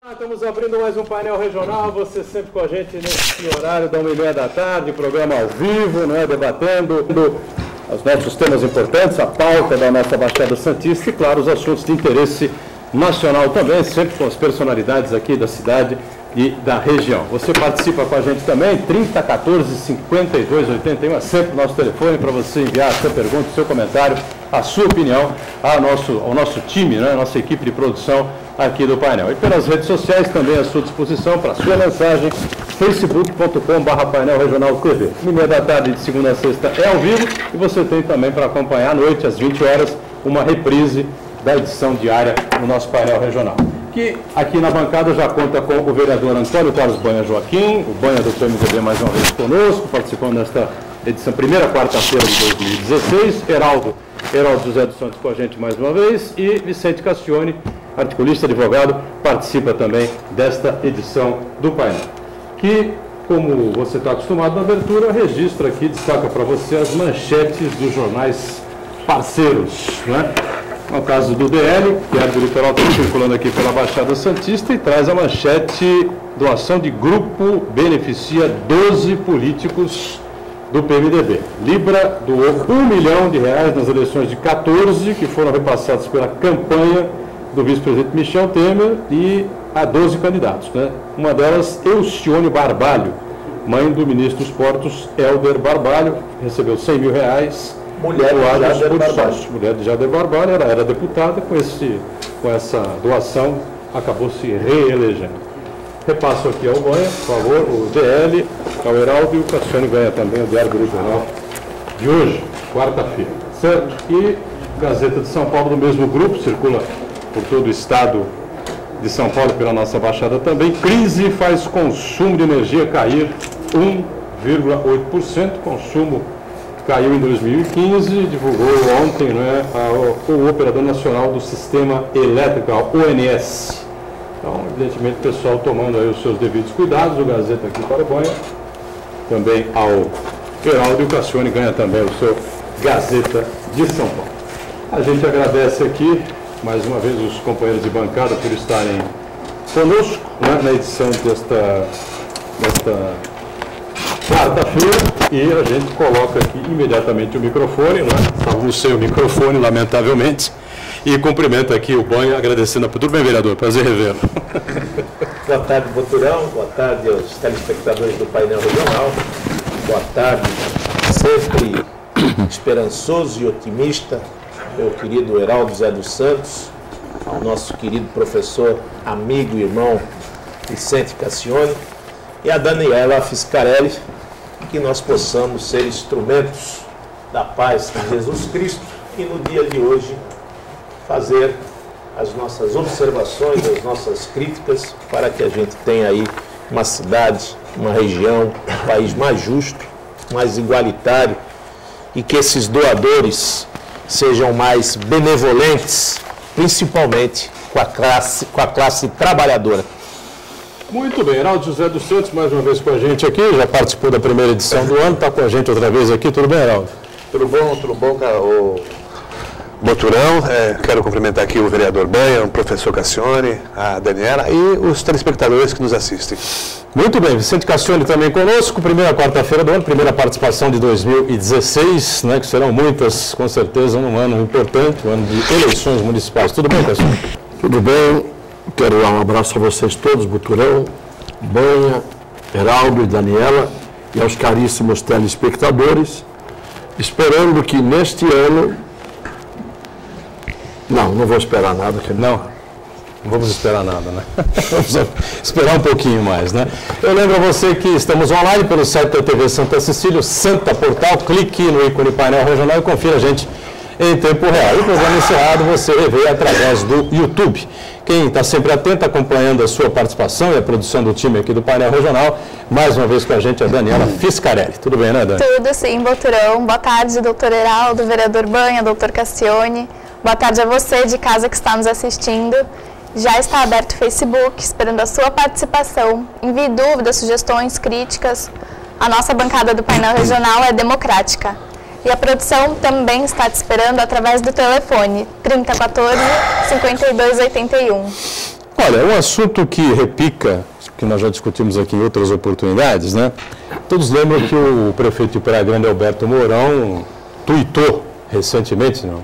Estamos abrindo mais um painel regional, você sempre com a gente nesse horário da 1h30 da tarde, programa ao vivo, né, debatendo os nossos temas importantes, a pauta da nossa Baixada Santista e, claro, os assuntos de interesse nacional também, sempre com as personalidades aqui da cidade e da região. Você participa com a gente também, 3014-5281, é sempre o nosso telefone para você enviar a sua pergunta, o seu comentário, a sua opinião ao nosso time, né, a nossa equipe de produção aqui do painel. E pelas redes sociais também à sua disposição para a sua mensagem, facebook.com/painel regional TV. 1h30 da tarde de segunda a sexta é ao vivo e você tem também para acompanhar à noite, às 20 horas, uma reprise da edição diária do nosso painel regional. Que aqui na bancada já conta com o vereador Antônio Carlos Banha Joaquim, o Banha do PMDB mais uma vez conosco, participando desta edição, primeira quarta-feira de 2016, Heraldo José dos Santos com a gente mais uma vez e Vicente Castione, articulista, advogado, participa também desta edição do painel. Que, como você está acostumado na abertura, registra aqui, destaca para você as manchetes dos jornais parceiros, né? No caso do DL, que é do litoral, está circulando aqui pela Baixada Santista e traz a manchete: doação de grupo beneficia 12 políticos do PMDB. Libra doou R$1 milhão nas eleições de 14, que foram repassadas pela campanha do vice-presidente Michel Temer e a 12 candidatos, né? Uma delas, Elcione Barbalho, mãe do ministro dos Portos, Helder Barbalho, recebeu R$100 mil. Mulher de Jader Barbalho, ela era deputada, com essa doação acabou se reelegendo. Repasso aqui ao Banha, por favor, o DL, ao Heraldo e o Cassiano ganha também o Diário do Regional de hoje, quarta-feira, certo? E Gazeta de São Paulo do mesmo grupo, circula por todo o estado de São Paulo, pela nossa Baixada também. Crise faz consumo de energia cair 1,8%, consumo caiu em 2015, divulgou ontem, né, o Operador Nacional do Sistema Elétrico, a ONS. Então, evidentemente, o pessoal tomando aí os seus devidos cuidados, o Gazeta aqui para o Banha, também ao Heraldo, e o Cassione ganha também o seu Gazeta de São Paulo. A gente agradece aqui, mais uma vez, os companheiros de bancada por estarem conosco, né, na edição desta quarta-feira, e a gente coloca aqui imediatamente o microfone, né? Estávamos sem o microfone, lamentavelmente, e cumprimento aqui o Banha, agradecendo. Tudo bem, vereador? Prazer revê-lo. Boa tarde, Boturão. Boa tarde aos telespectadores do painel regional. Boa tarde, sempre esperançoso e otimista, meu querido Heraldo José dos Santos, ao nosso querido professor, amigo e irmão Vicente Castione, e a Daniela Fiscarelli, que nós possamos ser instrumentos da paz de Jesus Cristo e no dia de hoje fazer as nossas observações, as nossas críticas, para que a gente tenha aí uma cidade, uma região, um país mais justo, mais igualitário, e que esses doadores sejam mais benevolentes, principalmente com a classe trabalhadora. Muito bem, Heraldo José dos Santos, mais uma vez com a gente aqui, já participou da primeira edição do ano, está com a gente outra vez aqui. Tudo bem, Heraldo? Tudo bom, cara, o Boturão. Quero cumprimentar aqui o vereador Banha, o professor Cassione, a Daniela e os telespectadores que nos assistem. Muito bem, Vicente Castione também conosco, primeira quarta-feira do ano, primeira participação de 2016, né, que serão muitas, com certeza, num ano importante, um ano de eleições municipais. Tudo bem, Castione? Tudo bem. Quero dar um abraço a vocês todos, Boturão, Banha, Heraldo e Daniela, e aos caríssimos telespectadores, esperando que neste ano... Não vou esperar nada. Não vamos esperar nada, né? Vamos esperar um pouquinho mais, né? Eu lembro a você que estamos online pelo site da TV Santa Cecília, Santa Portal, clique no ícone painel regional e confira a gente em tempo real. E o programa encerrado você revê através do YouTube. Quem está sempre atento, acompanhando a sua participação e a produção do time aqui do painel regional, mais uma vez com a gente a Daniela Fiscarelli. Tudo bem, né, Dani? Tudo sim, Boturão. Boa tarde, doutor Heraldo, vereador Banha, doutor Castione. Boa tarde a você de casa que está nos assistindo. Já está aberto o Facebook, esperando a sua participação. Envie dúvidas, sugestões, críticas. A nossa bancada do painel regional é democrática. E a produção também está te esperando através do telefone 3014-5281. Olha, um assunto que repica, que nós já discutimos aqui em outras oportunidades, né? Todos lembram que o prefeito de Praia Grande, Alberto Mourão, tuitou recentemente, não,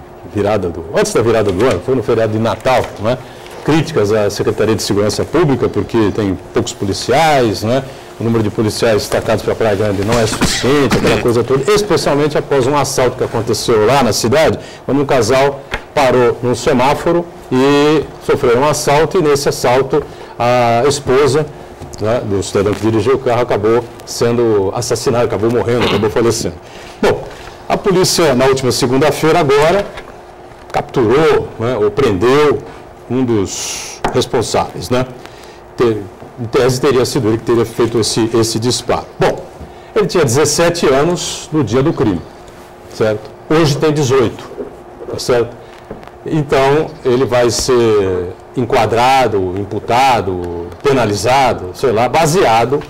antes da virada do ano, foi no feriado de Natal, né? Críticas à Secretaria de Segurança Pública, porque tem poucos policiais, né? O número de policiais destacados para Praia Grande não é suficiente, aquela coisa toda, especialmente após um assalto que aconteceu lá na cidade, quando um casal parou num semáforo e sofreu um assalto, e nesse assalto a esposa, né, do cidadão que dirigiu o carro acabou sendo assassinada, acabou morrendo, acabou falecendo. Bom, a polícia na última segunda-feira agora capturou, né, ou prendeu um dos responsáveis, né? Em tese teria sido ele que teria feito esse disparo. Bom, ele tinha 17 anos no dia do crime, certo? Hoje tem 18, tá certo? Então, ele vai ser enquadrado, imputado, penalizado, sei lá, baseado,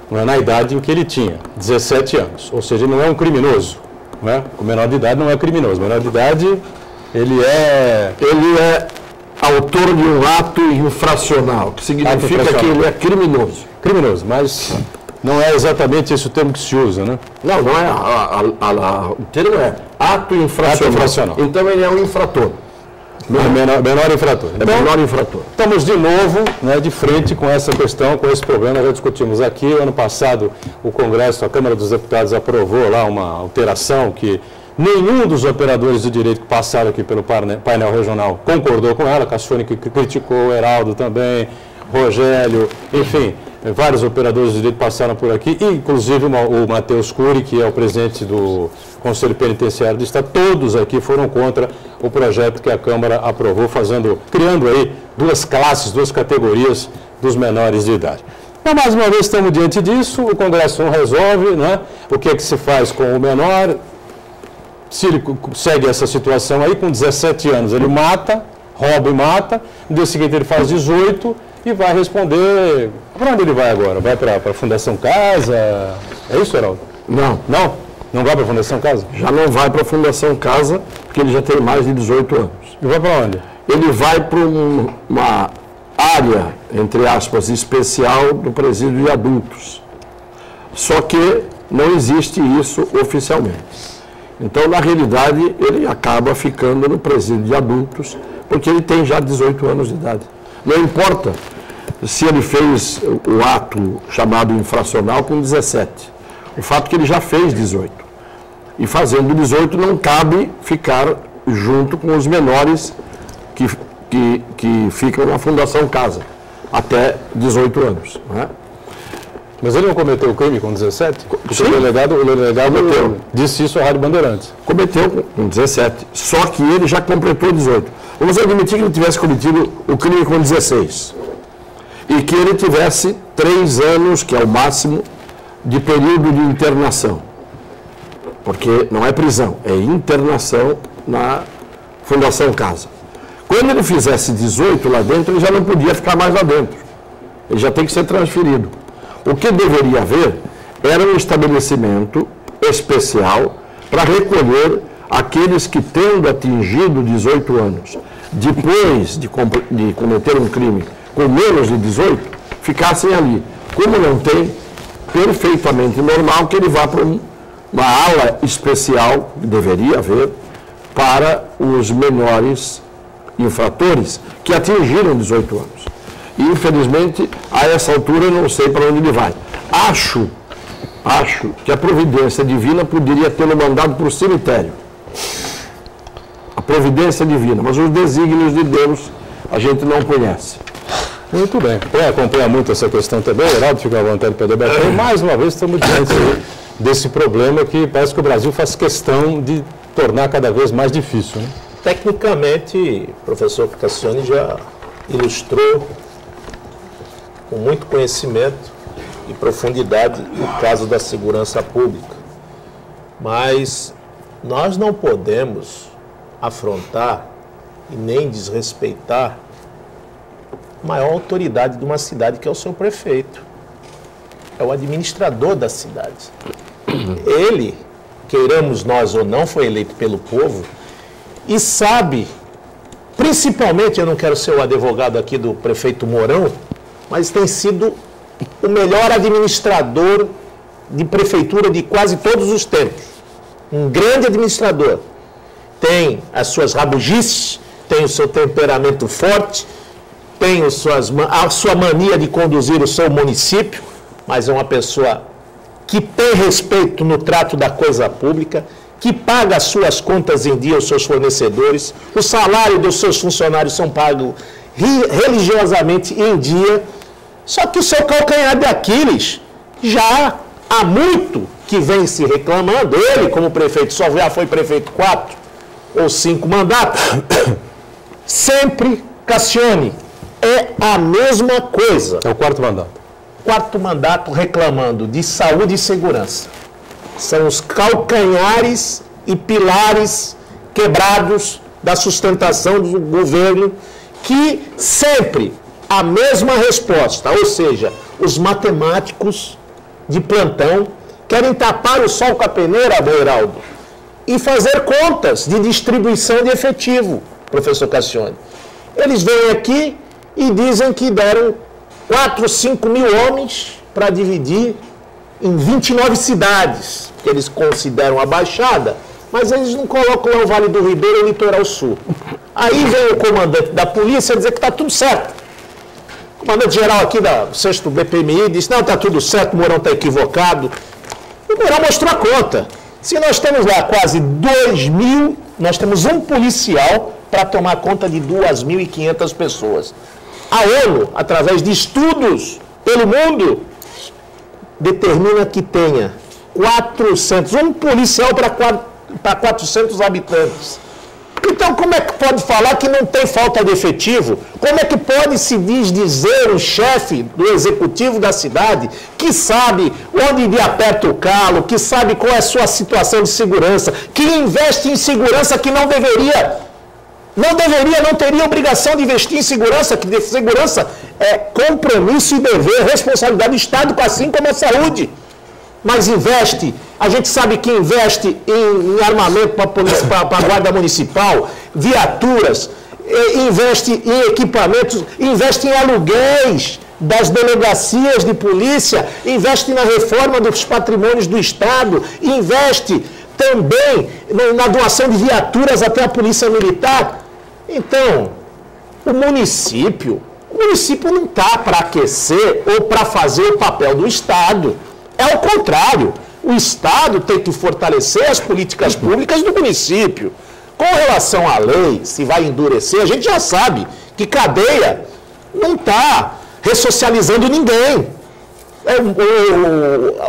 né, na idade em que ele tinha, 17 anos. Ou seja, ele não é um criminoso, né? O menor de idade não é criminoso. O menor de idade, ele é autor de um ato infracional, que significa que ele é criminoso. Criminoso, mas não é exatamente esse o termo que se usa, né? Não é. O termo é ato infracional. Então ele é um infrator. Menor infrator. Então, menor infrator. Estamos de novo, né, de frente com essa questão, com esse problema. Já discutimos aqui. Ano passado, o Congresso, a Câmara dos Deputados, aprovou lá uma alteração que nenhum dos operadores do direito que passaram aqui pelo painel regional concordou com ela. Cassione que criticou, Heraldo também, Rogério, enfim, vários operadores do direito passaram por aqui, inclusive o Matheus Cury, que é o presidente do Conselho Penitenciário do Estado. Todos aqui foram contra o projeto que a Câmara aprovou, criando aí duas classes, duas categorias dos menores de idade. Então, mais uma vez, estamos diante disso, o Congresso não resolve, né? O que é que se faz com o menor? Se ele segue essa situação aí, com 17 anos, ele rouba e mata, no dia seguinte ele faz 18 e vai responder. Para onde ele vai agora? Vai para a Fundação Casa? É isso, Heraldo? Não. Não? Não vai para a Fundação Casa? Já não vai para a Fundação Casa, porque ele já tem mais de 18 anos. E vai para onde? Ele vai para uma área, entre aspas, especial do presídio de adultos. Só que não existe isso oficialmente. Então, na realidade, ele acaba ficando no presídio de adultos, porque ele tem já 18 anos de idade. Não importa se ele fez o ato chamado infracional com 17. O fato é que ele já fez 18. E fazendo 18 não cabe ficar junto com os menores que ficam na Fundação Casa, até 18 anos. Não é? Mas ele não cometeu o crime com 17? Sim. O delegado disse isso à Rádio Bandeirantes. Cometeu com 17, só que ele já completou 18. Vamos admitir que ele tivesse cometido o crime com 16. E que ele tivesse 3 anos, que é o máximo, de período de internação. Porque não é prisão, é internação na Fundação Casa. Quando ele fizesse 18 lá dentro, ele já não podia ficar mais lá dentro. Ele já tem que ser transferido. O que deveria haver era um estabelecimento especial para recolher aqueles que, tendo atingido 18 anos, depois de cometer um crime com menos de 18, ficassem ali. Como não tem, perfeitamente normal que ele vá para uma ala especial, que deveria haver, para os menores infratores que atingiram 18 anos. E, infelizmente, a essa altura eu não sei para onde ele vai. Acho que a providência divina poderia tê-lo mandado para o cemitério. A providência divina, mas os desígnios de Deus a gente não conhece. Muito bem. Quem acompanha muito essa questão também, Heraldo, fica à vontade para debater. Mais uma vez estamos diante desse problema que parece que o Brasil faz questão de tornar cada vez mais difícil, né? Tecnicamente, o professor Cassione já ilustrou com muito conhecimento e profundidade o caso da segurança pública. Mas nós não podemos afrontar e nem desrespeitar a maior autoridade de uma cidade, que é o seu prefeito. É o administrador da cidade. Ele, queiramos nós ou não, foi eleito pelo povo e sabe principalmente, eu não quero ser o advogado aqui do prefeito Mourão, mas tem sido o melhor administrador de prefeitura de quase todos os tempos. Um grande administrador. Tem as suas rabugices, tem o seu temperamento forte, tem a sua mania de conduzir o seu município, mas é uma pessoa que tem respeito no trato da coisa pública, que paga as suas contas em dia aos seus fornecedores, o salário dos seus funcionários são pagos religiosamente em dia, só que o seu calcanhar de Aquiles já há muito que vem se reclamando, ele como prefeito só já foi prefeito 4 ou 5 mandatos, sempre, Cassione, é a mesma coisa. É o 4º mandato. 4º mandato reclamando de saúde e segurança. São os calcanhares e pilares quebrados da sustentação do governo, que sempre a mesma resposta, ou seja, os matemáticos de plantão querem tapar o sol com a peneira, Heraldo, e fazer contas de distribuição de efetivo, professor Cassione. Eles vêm aqui e dizem que deram 4, 5 mil homens para dividir em 29 cidades, que eles consideram a Baixada, mas eles não colocam lá o Vale do Ribeira e o Litoral Sul. Aí vem o comandante da polícia dizer que está tudo certo. O comandante-geral aqui do 6º BPMI disse, não, está tudo certo, o Mourão está equivocado. O Mourão mostrou a conta. Se nós temos lá quase 2.000, nós temos um policial para tomar conta de 2.500 pessoas. A ONU, através de estudos pelo mundo, determina que tenha 400, um policial para 400 habitantes. Então, como é que pode falar que não tem falta de efetivo? Como é que pode se dizer o chefe do executivo da cidade, que sabe onde aperta o calo, que sabe qual é a sua situação de segurança, que investe em segurança que não teria obrigação de investir em segurança, que segurança é compromisso e dever, responsabilidade do Estado, assim como a saúde. Mas investe, a gente sabe que investe em armamento para a Guarda Municipal, viaturas, investe em equipamentos, investe em aluguéis das delegacias de polícia, investe na reforma dos patrimônios do Estado, investe também na doação de viaturas até a Polícia Militar. Então, o município não está para aquecer ou para fazer o papel do Estado. É o contrário. O Estado tem que fortalecer as políticas públicas do município. Com relação à lei, se vai endurecer, a gente já sabe que cadeia não está ressocializando ninguém.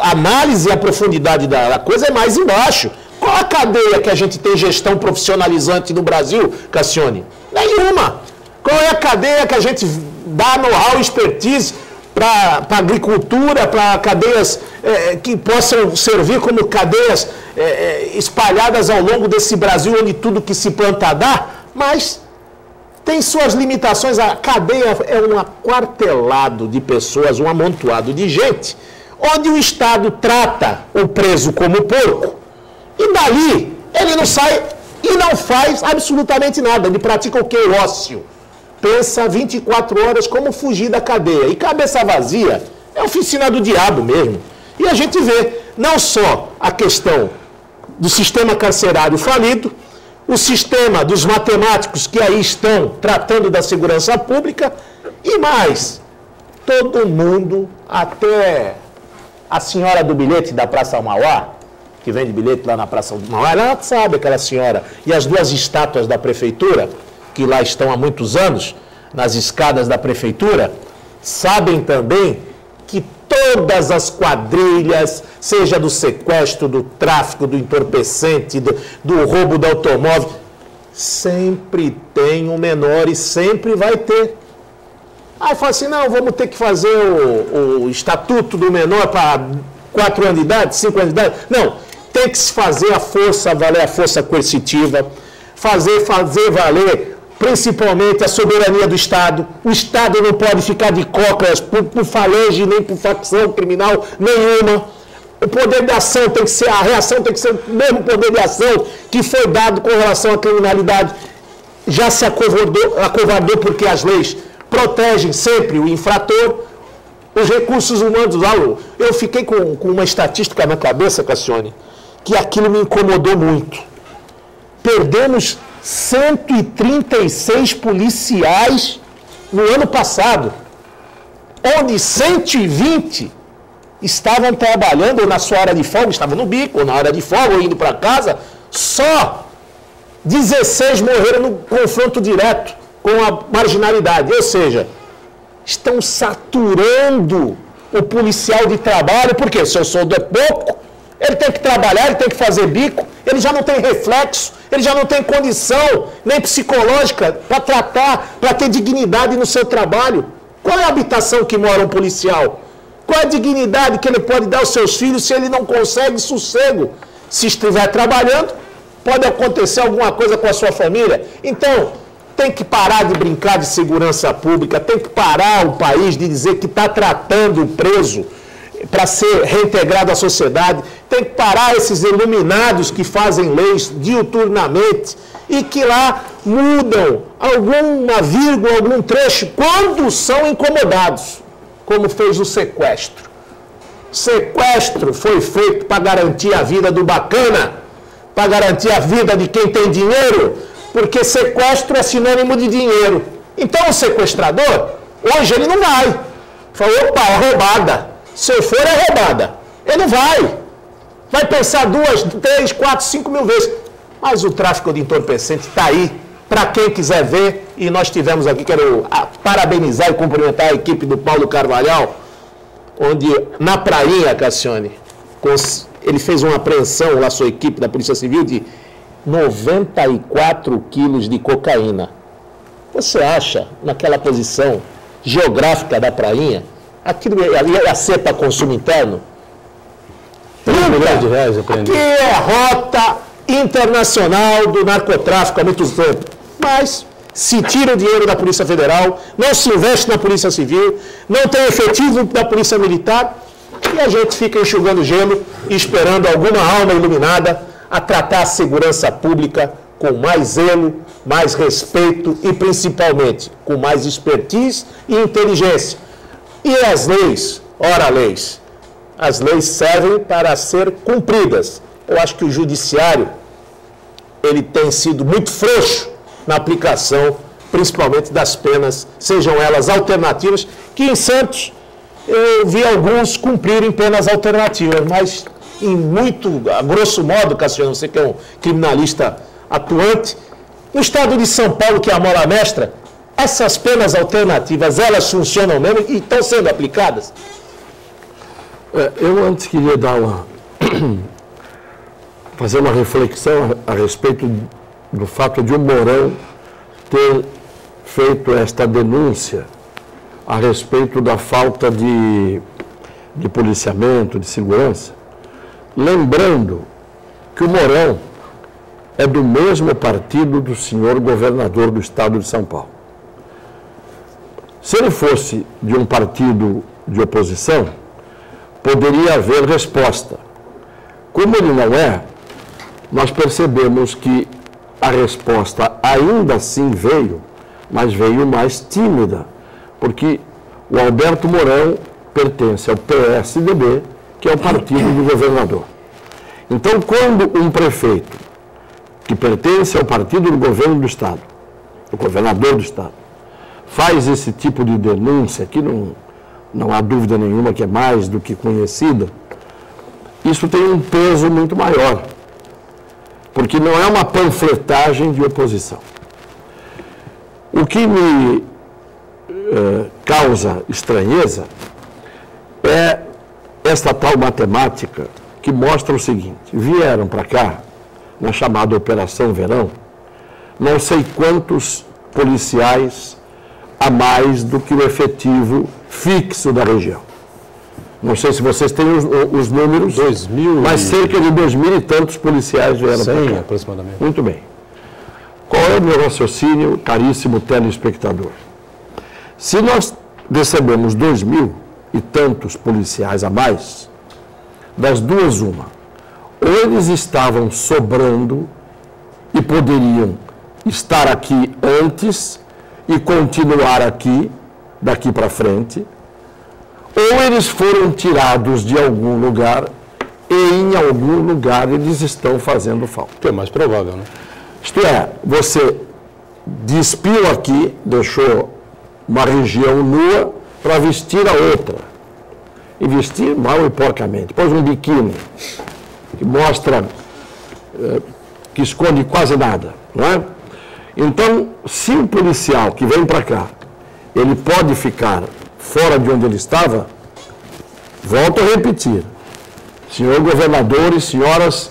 A análise e a profundidade da coisa é mais embaixo. Qual a cadeia que a gente tem gestão profissionalizante no Brasil, Cassione? Nenhuma. Qual é a cadeia que a gente dá know-how e expertise para a agricultura, para cadeias que possam servir como cadeias espalhadas ao longo desse Brasil, onde tudo que se planta dá, mas tem suas limitações. A cadeia é um aquartelado de pessoas, um amontoado de gente, onde o Estado trata o preso como porco, e dali ele não sai e não faz absolutamente nada. Ele pratica o que? O ócio. Pensa 24 horas como fugir da cadeia. E cabeça vazia é oficina do diabo mesmo. E a gente vê não só a questão do sistema carcerário falido, o sistema dos matemáticos que aí estão tratando da segurança pública, e mais, todo mundo, até a senhora do bilhete da Praça Mauá, que vende bilhete lá na Praça Mauá, ela sabe, aquela senhora, e as 2 estátuas da prefeitura, que lá estão há muitos anos, nas escadas da prefeitura, sabem também que todas as quadrilhas, seja do sequestro, do tráfico, do entorpecente, do roubo do automóvel, sempre tem um menor e sempre vai ter. Aí fala assim, não, vamos ter que fazer o estatuto do menor para 4 anos de idade, 5 anos de idade. Não, tem que se fazer a força valer, a força coercitiva, fazer valer principalmente a soberania do Estado. O Estado não pode ficar de cócoras por falange, nem por facção criminal nenhuma. O poder de ação tem que ser, a reação tem que ser o mesmo poder de ação que foi dado com relação à criminalidade. já se acovardou porque as leis protegem sempre o infrator. Os recursos humanos, eu fiquei com uma estatística na cabeça, Cassione, que aquilo me incomodou muito. Perdemos 136 policiais no ano passado, onde 120 estavam trabalhando ou na sua hora de folga, estavam no bico, ou na hora de folga, ou indo para casa. Só 16 morreram no confronto direto com a marginalidade. Ou seja, estão saturando o policial de trabalho, porque se o soldo é pouco, ele tem que trabalhar, ele tem que fazer bico, ele já não tem reflexo, ele já não tem condição nem psicológica para tratar, para ter dignidade no seu trabalho. Qual é a habitação que mora um policial? Qual é a dignidade que ele pode dar aos seus filhos se ele não consegue sossego? Se estiver trabalhando, pode acontecer alguma coisa com a sua família. Então, tem que parar de brincar de segurança pública, tem que parar o país de dizer que está tratando o preso para ser reintegrado à sociedade, tem que parar esses iluminados que fazem leis diuturnamente e que lá mudam alguma vírgula, algum trecho, quando são incomodados, como fez o sequestro. Sequestro foi feito para garantir a vida do bacana, para garantir a vida de quem tem dinheiro, porque sequestro é sinônimo de dinheiro. Então o sequestrador, hoje ele não vai. Falou, opa, é roubada. Se eu for, é roubada. Ele não vai. Vai pensar 2, 3, 4, 5 mil vezes. Mas o tráfico de entorpecente está aí, para quem quiser ver. E nós tivemos aqui, quero parabenizar e cumprimentar a equipe do Paulo Carvalhal, onde na Prainha, Cassione, ele fez uma apreensão lá, sua equipe da Polícia Civil, de 94 quilos de cocaína. Você acha, naquela posição geográfica da Prainha, aquilo ali ia ser para consumo interno? R$3 milhões aprendeu. Que é rota internacional do narcotráfico há muito tempo. Mas se tira o dinheiro da Polícia Federal, não se investe na Polícia Civil, não tem efetivo da Polícia Militar, e a gente fica enxugando gelo e esperando alguma alma iluminada a tratar a segurança pública com mais zelo, mais respeito e, principalmente, com mais expertise e inteligência. E as leis, ora leis, as leis servem para ser cumpridas. Eu acho que o judiciário, ele tem sido muito frouxo na aplicação, principalmente das penas, sejam elas alternativas, que em Santos eu vi alguns cumprirem penas alternativas, mas em muito, a grosso modo, Cassiano, você que é um criminalista atuante, no estado de São Paulo, que é a mola mestra, essas penas alternativas, elas funcionam mesmo e estão sendo aplicadas? Eu antes queria fazer uma reflexão a respeito do fato de o Mourão ter feito esta denúncia a respeito da falta de policiamento, de segurança, lembrando que o Mourão é do mesmo partido do senhor governador do estado de São Paulo. Se ele fosse de um partido de oposição, poderia haver resposta. Como ele não é, nós percebemos que a resposta ainda assim veio, mas veio mais tímida, porque o Alberto Mourão pertence ao PSDB, que é o partido do governador. Então, quando um prefeito que pertence ao partido do governo do estado, o governador do estado, faz esse tipo de denúncia, que não há dúvida nenhuma que é mais do que conhecida, isso tem um peso muito maior, porque não é uma panfletagem de oposição. O que me causa estranheza é esta tal matemática que mostra o seguinte: vieram para cá, na chamada Operação Verão, não sei quantos policiais a mais do que o efetivo fixo da região. Não sei se vocês têm os números, 2.000 mas cerca de 2.000 e tantos policiais vieram para cá. Aproximadamente. Muito bem. Qual é o meu raciocínio, caríssimo telespectador? Se nós recebemos 2.000 e tantos policiais a mais, das duas uma, ou eles estavam sobrando e poderiam estar aqui antes e continuar aqui, daqui para frente, ou eles foram tirados de algum lugar e em algum lugar eles estão fazendo falta. Que é mais provável, né? Isto é, você despiu aqui, deixou uma região nua para vestir a outra. E vestir mal e porcamente. Pôs um biquíni que mostra, que esconde quase nada, não é? Então, se um policial que vem para cá, ele pode ficar fora de onde ele estava, volto a repetir, senhor governador e senhoras,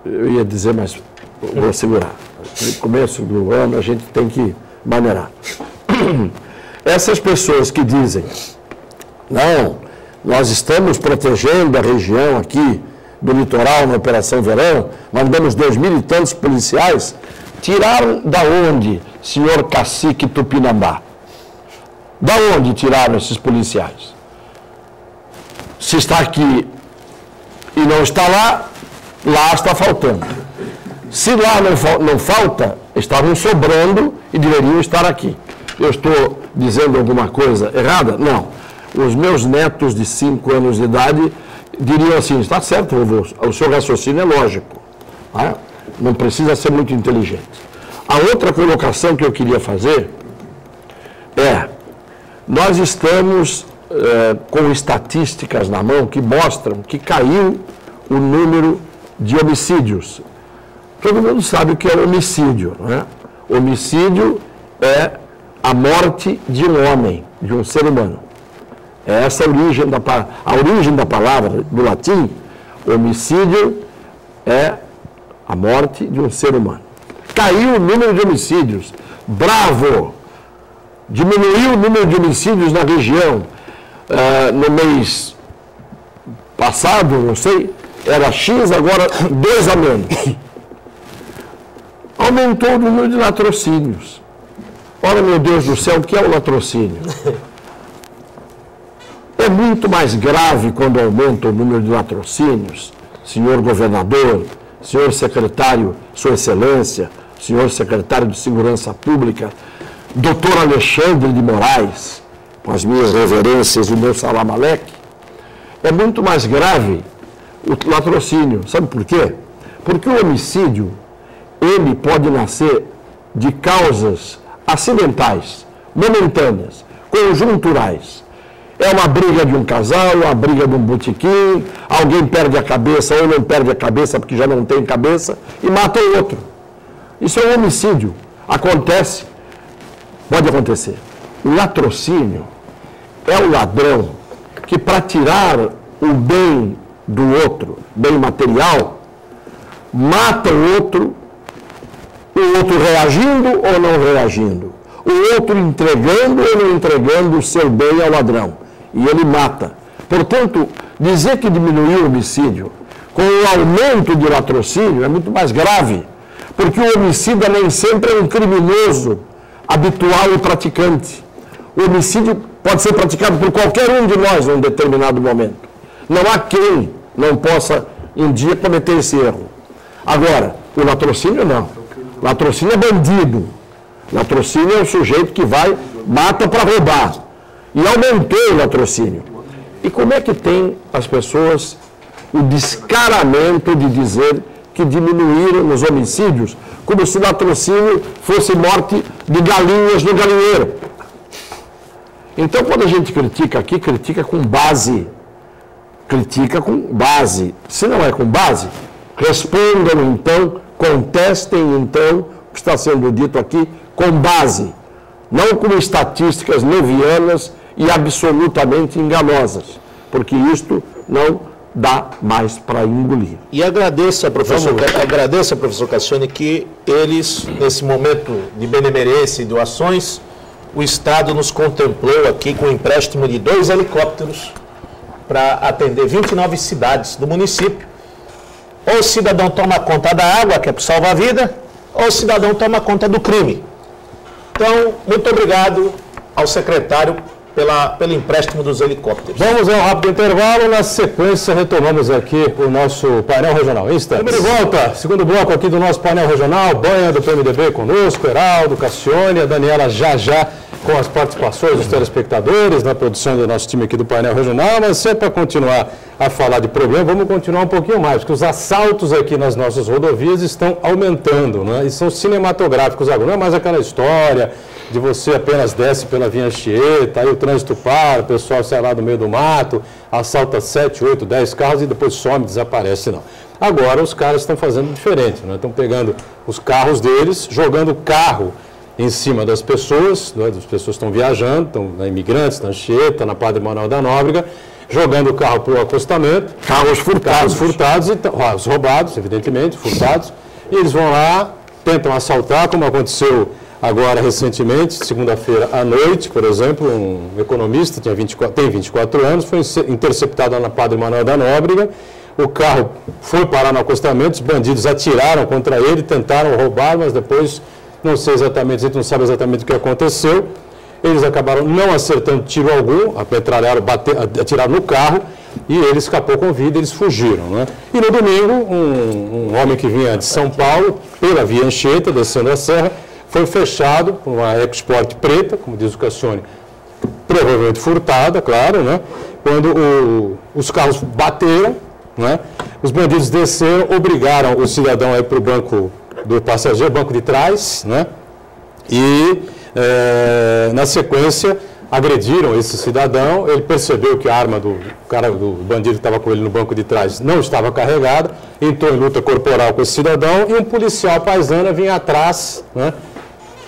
eu ia dizer, mas vou segurar. No começo do ano a gente tem que maneirar. Essas pessoas que dizem, não, nós estamos protegendo a região aqui do litoral na Operação Verão, mandamos 2.000 e tantos policiais, tiraram da onde, senhor cacique Tupinambá? Da onde tiraram esses policiais? Se está aqui e não está lá, lá está faltando. Se lá não falta, estavam sobrando e deveriam estar aqui. Eu estou dizendo alguma coisa errada? Não. Os meus netos de 5 anos de idade diriam assim, está certo, vovô, o seu raciocínio é lógico. Tá? Não precisa ser muito inteligente. A outra colocação que eu queria fazer é, nós estamos com estatísticas na mão que mostram que caiu o número de homicídios. Todo mundo sabe o que é homicídio, não é? Homicídio é a morte de um homem, de um ser humano. É essa a origem da palavra, do latim, homicídio é a morte de um ser humano. Caiu o número de homicídios. Bravo! Diminuiu o número de homicídios na região. No mês passado, não sei, era X, agora 2 a menos. Aumentou o número de latrocínios. Ora, meu Deus do céu, o que é o latrocínio? É muito mais grave quando aumenta o número de latrocínios, senhor governador, senhor secretário, sua excelência, senhor secretário de Segurança Pública, doutor Alexandre de Moraes, com as minhas reverências e o meu salam aleque, é muito mais grave o latrocínio. Sabe por quê? Porque o homicídio, ele pode nascer de causas acidentais, momentâneas, conjunturais. É uma briga de um casal, uma briga de um botequim, alguém perde a cabeça ou não perde a cabeça porque já não tem cabeça e mata o outro. Isso é um homicídio. Acontece, pode acontecer. O latrocínio é o ladrão que, para tirar o bem do outro, bem material, mata o outro reagindo ou não reagindo, o outro entregando ou não entregando o seu bem ao ladrão, e ele mata. Portanto, dizer que diminuiu o homicídio com o aumento do latrocínio é muito mais grave, porque o homicida nem sempre é um criminoso habitual e praticante. O homicídio pode ser praticado por qualquer um de nós em um determinado momento. Não há quem não possa um dia cometer esse erro. Agora, o latrocínio não. Latrocínio é bandido. Latrocínio é o sujeito que vai, mata para roubar. E aumentou o latrocínio. E como é que tem as pessoas o descaramento de dizer que diminuíram os homicídios, como se latrocínio fosse morte de galinhas no galinheiro? Então, quando a gente critica aqui, critica com base. Critica com base. Se não é com base, respondam então, contestem então o que está sendo dito aqui com base, não com estatísticas levianas e absolutamente enganosas, porque isto não dá mais para engolir. E agradeço a professor Cassione que eles, nesse momento de benemerência e doações, o Estado nos contemplou aqui com o empréstimo de 2 helicópteros para atender 29 cidades do município. Ou o cidadão toma conta da água, que é para salvar a vida, ou o cidadão toma conta do crime. Então, muito obrigado ao secretário pelo empréstimo dos helicópteros. Vamos a um rápido intervalo, na sequência retomamos aqui o nosso painel regional. Estamos de volta, segundo bloco aqui do nosso painel regional, Banha do PMDB conosco, Heraldo, Cassione, a Daniela já com as participações dos telespectadores, na produção do nosso time aqui do painel regional, mas se é para continuar a falar de problema, vamos continuar um pouquinho mais, porque os assaltos aqui nas nossas rodovias estão aumentando, né? E são cinematográficos agora, não é mais aquela história de você apenas desce pela Via Anchieta, aí o trânsito para, o pessoal sai lá do meio do mato, assalta 7, 8, 10 carros e depois some, desaparece, não. Agora os caras estão fazendo diferente, né? Estão pegando os carros deles, jogando o carro em cima das pessoas, né? As pessoas estão viajando, estão na Imigrantes, na Anchieta, na Padre Manuel da Nóbrega, jogando o carro para o acostamento. Carros furtados, os roubados, evidentemente, furtados, e eles vão lá, tentam assaltar, como aconteceu agora recentemente, segunda-feira à noite, por exemplo, um economista, tem 24 anos, foi interceptado lá na Padre Manuel da Nóbrega, o carro foi parar no acostamento, os bandidos atiraram contra ele, tentaram roubar, mas depois, não sei exatamente, a gente não sabe exatamente o que aconteceu, eles acabaram não acertando tiro algum, metralharam, atiraram no carro, e ele escapou com vida, eles fugiram, né? E no domingo, um homem que vinha de São Paulo, pela Via Anchieta, descendo a serra, foi fechado por uma EcoSport preta, como diz o Cassione, provavelmente furtada, claro, né? Quando os carros bateram, né? Os bandidos desceram, obrigaram o cidadão a ir para o banco do passageiro, banco de trás, né? E, na sequência, agrediram esse cidadão, ele percebeu que a arma do bandido que estava com ele no banco de trás não estava carregada, entrou em luta corporal com esse cidadão e um policial paisana vinha atrás, né?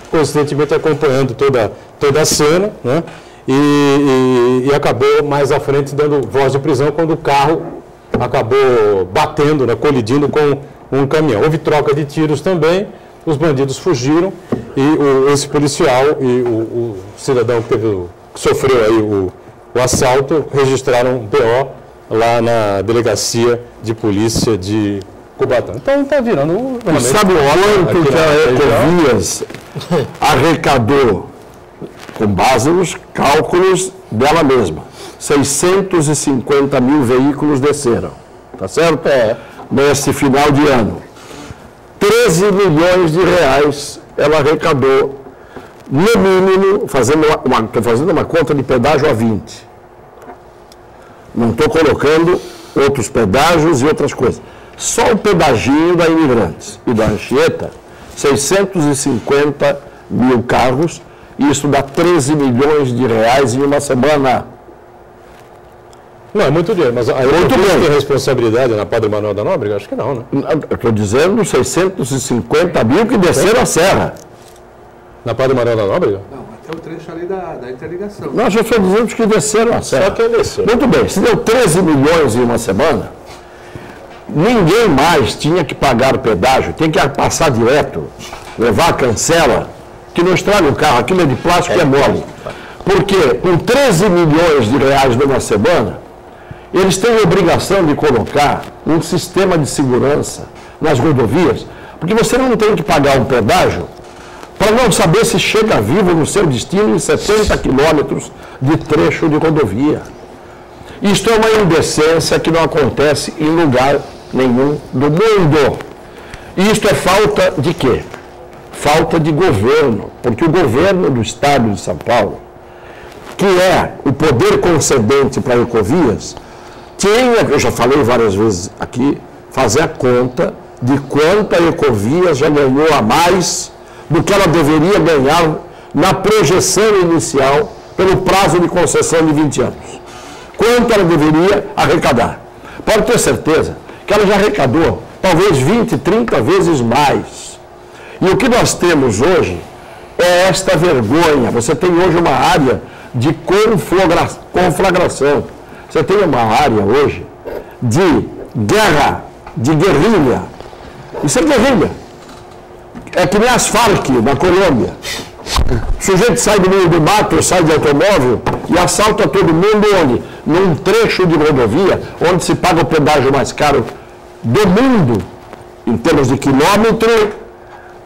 Constantemente acompanhando toda a cena, né? E acabou mais à frente dando voz de prisão quando o carro acabou batendo, né, colidindo com um caminhão. Houve troca de tiros também, os bandidos fugiram e esse policial e o cidadão que sofreu aí o assalto registraram um BO lá na delegacia de polícia de Cubatão. Então está virando... Sabe o quanto que a Ecovias arrecadou, com base nos cálculos dela mesma? 650 mil veículos desceram, tá certo? Nesse final de ano. 13 milhões de reais ela arrecadou, no mínimo, estou fazendo uma conta de pedágio a 20. Não estou colocando outros pedágios e outras coisas. Só o pedaginho da Imigrantes e da Anchieta, 650 mil carros, isso dá 13 milhões de reais em uma semana. Não, é muito dinheiro, mas a Ecovias tem responsabilidade na Padre Manuel da Nóbrega? Acho que não, né? Eu estou dizendo 650 mil que desceram a serra. Na Padre Manuel da Nóbrega? Não, até o trecho ali da interligação. Nós já estou dizendo que desceram a serra. Só que desceu. Muito bem, se deu 13 milhões em uma semana, ninguém mais tinha que pagar o pedágio, tem que passar direto, levar a cancela, que não estraga o carro, aquilo é de plástico e é mole. Porque com 13 milhões de reais numa semana, eles têm a obrigação de colocar um sistema de segurança nas rodovias, porque você não tem que pagar um pedágio para não saber se chega vivo no seu destino em 70 quilômetros de trecho de rodovia. Isto é uma indecência que não acontece em lugar nenhum do mundo. E isto é falta de quê? Falta de governo, porque o governo do Estado de São Paulo, que é o poder concedente para a Ecovias, tinha, eu já falei várias vezes aqui, fazer a conta de quanto a Ecovias já ganhou a mais do que ela deveria ganhar na projeção inicial pelo prazo de concessão de 20 anos. Quanto ela deveria arrecadar. Pode ter certeza que ela já arrecadou talvez 20, 30 vezes mais. E o que nós temos hoje é esta vergonha. Você tem hoje uma área de conflagração. Você tem uma área hoje de guerra, de guerrilha. Isso é guerrilha. É que nem as Farc na Colômbia. O sujeito sai do meio do mato, sai de automóvel e assalta todo mundo onde? Num trecho de rodovia onde se paga o pedágio mais caro do mundo. Em termos de quilômetro,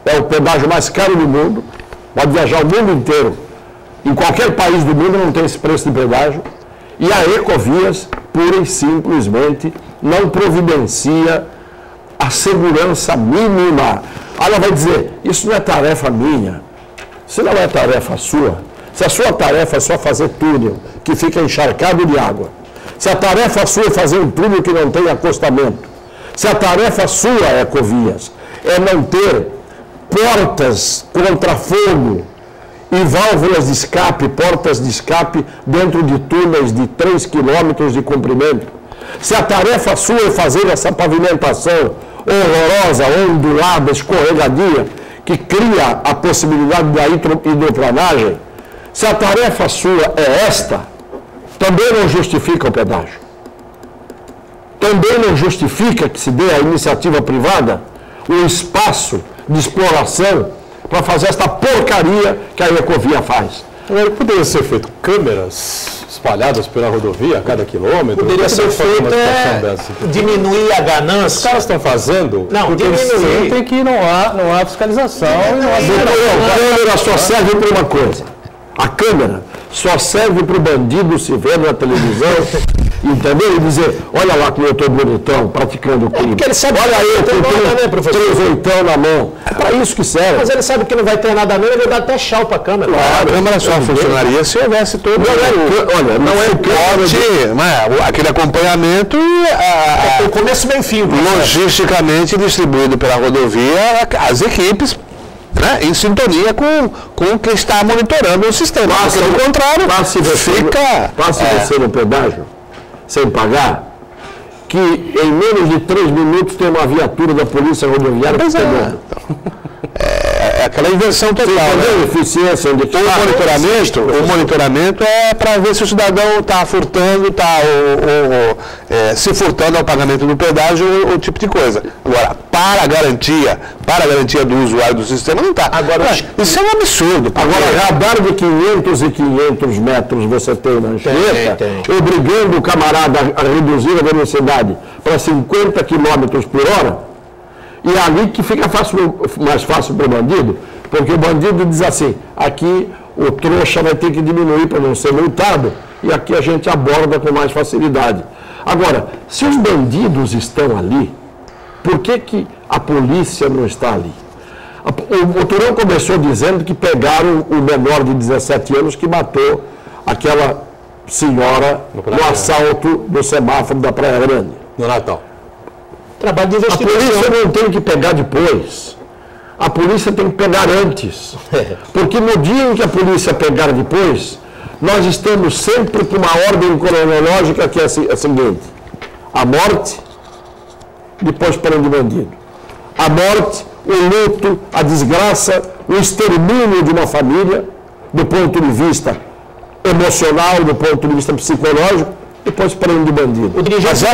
é o pedágio mais caro do mundo. Pode viajar o mundo inteiro Em qualquer país do mundo não tem esse preço de pedágio. E a Ecovias, pura e simplesmente, não providencia a segurança mínima. Ela vai dizer, isso não é tarefa minha, isso não é tarefa sua. Se a sua tarefa é só fazer túnel que fica encharcado de água, se a tarefa sua é fazer um túnel que não tem acostamento, se a tarefa sua, Ecovias, é não ter portas contra fogo e válvulas de escape, portas de escape dentro de túneis de 3 quilômetros de comprimento, se a tarefa sua é fazer essa pavimentação horrorosa, ondulada, escorregadia, que cria a possibilidade da hidroplanagem, se a tarefa sua é esta, também não justifica o pedágio. Também não justifica que se dê à iniciativa privada o espaço de exploração para fazer esta porcaria que a Ecovia faz. Agora, poderia ser feito câmeras espalhadas pela rodovia a cada quilômetro? Poderia ser feito diminuir a ganância. Os caras estão fazendo, não, porque eles sentem que não há fiscalização. A câmera só serve para uma coisa. A câmera só serve para o bandido se ver na televisão, entendeu? E dizer, olha lá como eu estou bonitão, praticando o crime. Porque ele sabe, olha aí, eu tenho três oitão na mão. É para isso que serve. Mas ele sabe que não vai ter nada mesmo, ele vai dar até tchau para a câmera. A câmera só funcionaria se houvesse todo... Olha, não é o corte, aquele acompanhamento o começo, meio fim. Logisticamente distribuído pela rodovia, as equipes, né, em sintonia com quem está monitorando o sistema. Pelo contrário, passe você no pedágio, sem pagar, que em menos de 3 minutos tem uma viatura da Polícia Rodoviária pegando. É aquela inversão total. Né? Eficiência, onde o monitoramento é para ver se o cidadão está furtando, se furtando ao pagamento do pedágio, o tipo de coisa. Agora, para a garantia do usuário do sistema, não está. Agora, isso é um absurdo. Agora, radar de 500 e 500 metros você tem na Anchieta, obrigando o camarada a reduzir a velocidade para 50 km por hora, e é ali que fica mais fácil para o bandido, porque o bandido diz assim, aqui o trouxa vai ter que diminuir para não ser multado, e aqui a gente aborda com mais facilidade. Agora, se os bandidos estão ali, por que a polícia não está ali? O Turão começou dizendo que pegaram o menor de 17 anos que matou aquela senhora no assalto do semáforo da Praia Grande. No Natal. Trabalho de A investigação. polícia não tem que pegar depois. A polícia tem que pegar antes. Porque no dia em que a polícia pegar depois, nós estamos sempre com uma ordem cronológica que é a seguinte. A morte, depois prende o bandido. A morte, o luto, a desgraça, o extermínio de uma família, do ponto de vista emocional, do ponto de vista psicológico, depois prende o bandido. O dirigente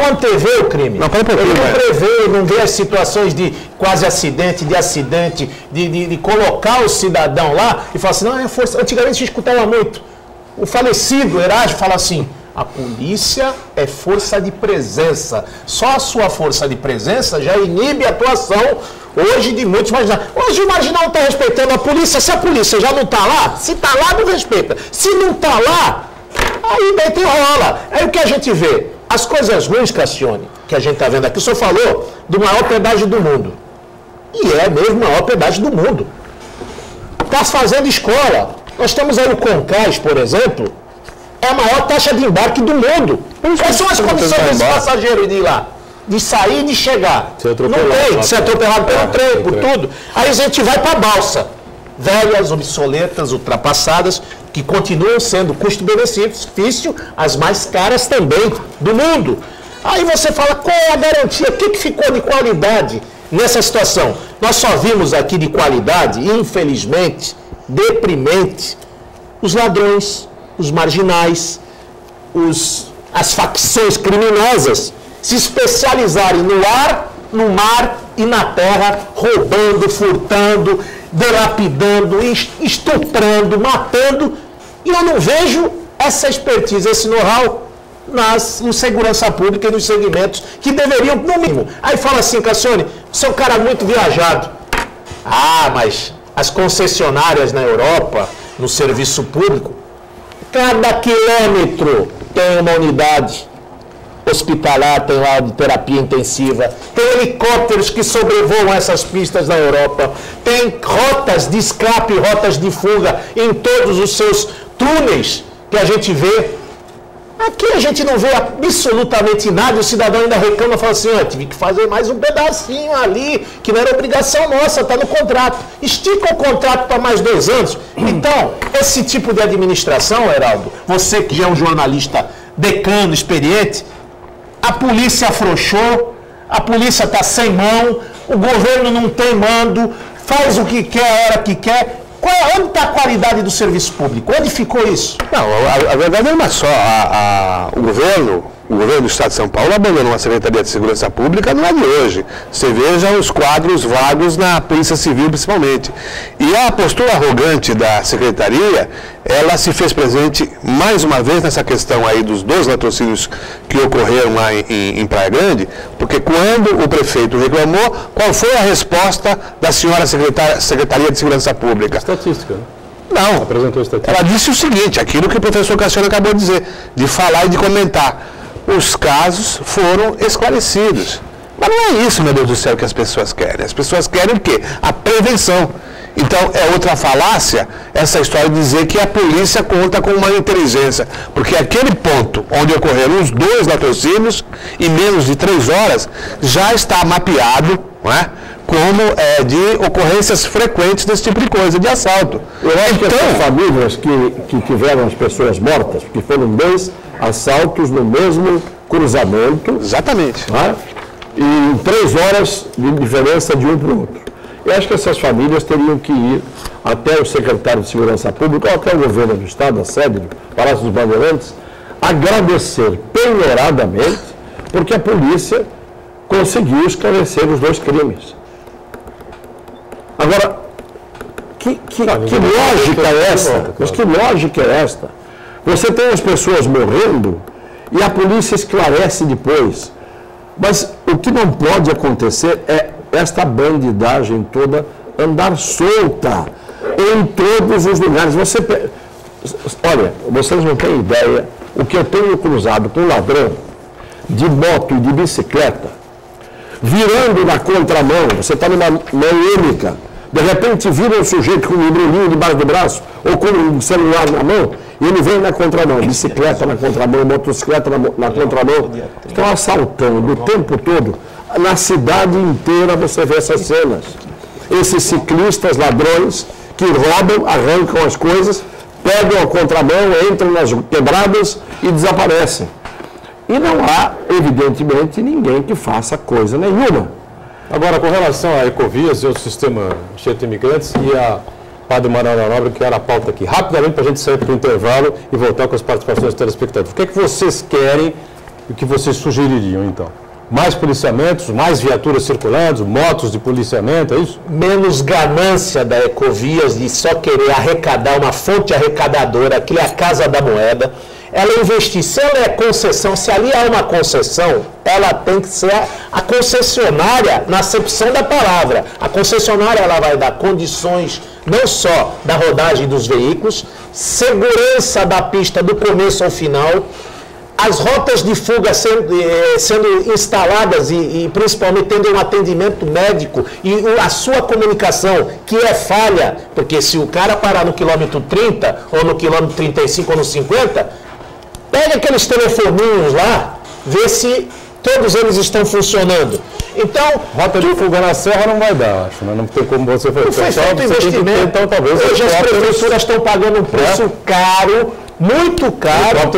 não antevê o crime. Ele não prevê, não vê as situações de quase acidente, de colocar o cidadão lá e falar assim, não, é força. Antigamente a gente escutava muito. O falecido Erasmo fala assim, a polícia é força de presença. Só a sua força de presença já inibe a atuação hoje de muitos marginais. Hoje o marginal não está respeitando a polícia. Se a polícia já não está lá, se está lá, não respeita. Se não está lá, aí daí tem rola. Aí o que a gente vê? As coisas ruins, Cassione, que a gente está vendo aqui, o senhor falou do maior pedágio do mundo. E é mesmo o maior pedágio do mundo. Está fazendo escola. Nós temos aí o Concais, por exemplo, é a maior taxa de embarque do mundo. Quais são as condições desse passageiro de ir lá? De sair e de chegar. Não tem, de ser atropelado pelo trem, por tudo. Aí a gente vai para a balsa. Velhas, obsoletas, ultrapassadas, que continuam sendo custo-benefício as mais caras também do mundo. Aí você fala, qual é a garantia? O que ficou de qualidade nessa situação? Nós só vimos aqui de qualidade, infelizmente, deprimente, os ladrões, os marginais, as facções criminosas se especializarem no ar, no mar e na terra, roubando, furtando, delapidando, estuprando, matando, e eu não vejo essa expertise, esse know-how no segurança pública e nos segmentos que deveriam, no mínimo. Aí fala assim, Cassione, você é um cara muito viajado. Ah, mas as concessionárias na Europa, no serviço público, cada quilômetro tem uma unidade hospitalar, tem lá de terapia intensiva, tem helicópteros que sobrevoam essas pistas na Europa, tem rotas de escape, rotas de fuga em todos os seus túneis que a gente vê. Aqui a gente não vê absolutamente nada, o cidadão ainda reclama e fala assim, tive que fazer mais um pedacinho ali, que não era obrigação nossa, está no contrato. Estica o contrato para mais 2 anos. Então, esse tipo de administração, Heraldo, você que já é um jornalista decano, experiente, a polícia afrouxou, a polícia está sem mão, o governo não tem mando, faz o que quer, a hora que quer. Onde está a qualidade do serviço público? Onde ficou isso? Não, a verdade é uma só. O governo do Estado de São Paulo abandonou a Secretaria de Segurança Pública, não é de hoje. Você veja os quadros vagos na Polícia Civil, principalmente. E a postura arrogante da Secretaria, ela se fez presente mais uma vez nessa questão aí dos 2 latrocínios que ocorreram lá em Praia Grande, porque quando o prefeito reclamou, qual foi a resposta da senhora Secretaria de Segurança Pública? Estatística, né? Não, Apresentou estatística. ela disse o seguinte, aquilo que o professor Cassiano acabou de dizer, de falar e de comentar. Os casos foram esclarecidos. Mas não é isso, meu Deus do céu, que as pessoas querem. As pessoas querem o quê? A prevenção. Então, é outra falácia essa história de dizer que a polícia conta com uma inteligência. Porque aquele ponto onde ocorreram os 2 latrocínios, em menos de 3 horas, já está mapeado, não é? Como de ocorrências frequentes desse tipo de coisa, de assalto. Eu acho que essas famílias que tiveram as pessoas mortas, porque foram 2 assaltos no mesmo cruzamento. Exatamente. Né? E em 3 horas de diferença de um para o outro. Eu acho que essas famílias teriam que ir até o secretário de Segurança Pública, ou até o governo do Estado, a sede do Palácio dos Bandeirantes, agradecer penhoradamente, porque a polícia conseguiu esclarecer os 2 crimes. Agora, que lógica é essa? Mas que lógica é esta? Você tem as pessoas morrendo e a polícia esclarece depois. Mas o que não pode acontecer é esta bandidagem toda andar solta em todos os lugares. Olha, vocês não têm ideia o que eu tenho cruzado com ladrão de moto e de bicicleta, virando na contramão. Você está numa mão única. De repente vira um sujeito com um embrulhinho debaixo do braço ou com um celular na mão e ele vem na contramão, bicicleta na contramão, motocicleta na contramão. Estão assaltando o tempo todo. Na cidade inteira você vê essas cenas. Esses ciclistas ladrões que roubam, arrancam as coisas, pegam a contramão, entram nas quebradas e desaparecem. E não há, evidentemente, ninguém que faça coisa nenhuma. Agora, com relação a Ecovias e o sistema cheio de imigrantes e a Padre Manuel da Nóbrega, que era a pauta aqui, rapidamente para a gente sair para o intervalo e voltar com as participações dos telespectadores. O que é que vocês querem e o que vocês sugeririam, então? Mais policiamentos, mais viaturas circulando, motos de policiamento, é isso? Menos ganância da Ecovias de só querer arrecadar uma fonte arrecadadora, que é a Casa da Moeda. Ela investir, se ela é concessão, se ali há uma concessão, ela tem que ser a concessionária na acepção da palavra. A concessionária ela vai dar condições não só da rodagem dos veículos, segurança da pista do começo ao final, as rotas de fuga sendo instaladas e principalmente tendo um atendimento médico e a sua comunicação, que é falha, porque se o cara parar no quilômetro 30 ou no quilômetro 35 ou no 50, pega aqueles telefoninhos lá, vê se todos eles estão funcionando. Então, rota de fuga na serra não vai dar, acho, né? Não tem como você fazer. Não foi feito investimento. Então, talvez hoje as prefeituras estão pagando um preço caro, muito caro,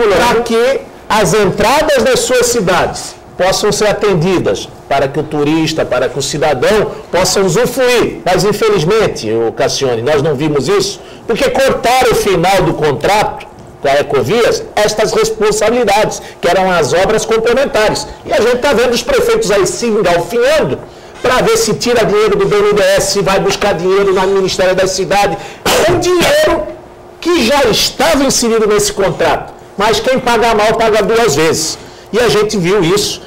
para que as entradas das suas cidades possam ser atendidas, para que o turista, para que o cidadão possa usufruir. Mas, infelizmente, Cassione, nós não vimos isso, porque cortaram o final do contrato com a Ecovias estas responsabilidades, que eram as obras complementares. E a gente está vendo os prefeitos aí se engalfinhando para ver se tira dinheiro do BNDES, se vai buscar dinheiro no Ministério da Cidade. É um dinheiro que já estava inserido nesse contrato, mas quem paga mal paga 2 vezes. E a gente viu isso.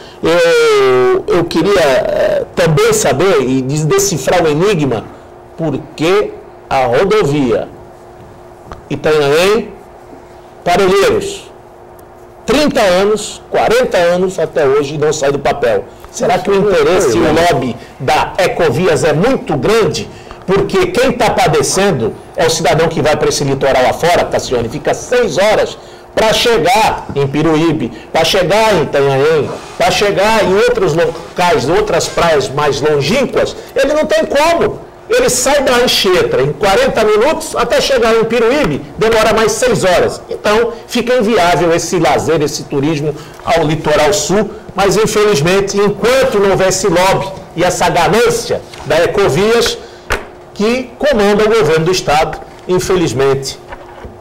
Eu queria também saber e decifrar o enigma, por que a rodovia Itanhaém, Parelheiros. 30 anos, 40 anos até hoje não sai do papel. Será que o interesse e o lobby da Ecovias é muito grande? Porque quem está padecendo é o cidadão que vai para esse litoral afora, Cassione, fica 6 horas para chegar em Piruíbe, para chegar em Itanhaém, para chegar em outros locais, outras praias mais longínquas, ele não tem como. Ele sai da Anchieta em 40 minutos, até chegar em Piruíbe, demora mais 6 horas. Então, fica inviável esse lazer, esse turismo ao litoral sul, mas infelizmente, enquanto não houver esse lobby e essa ganância da Ecovias, que comanda o governo do Estado, infelizmente.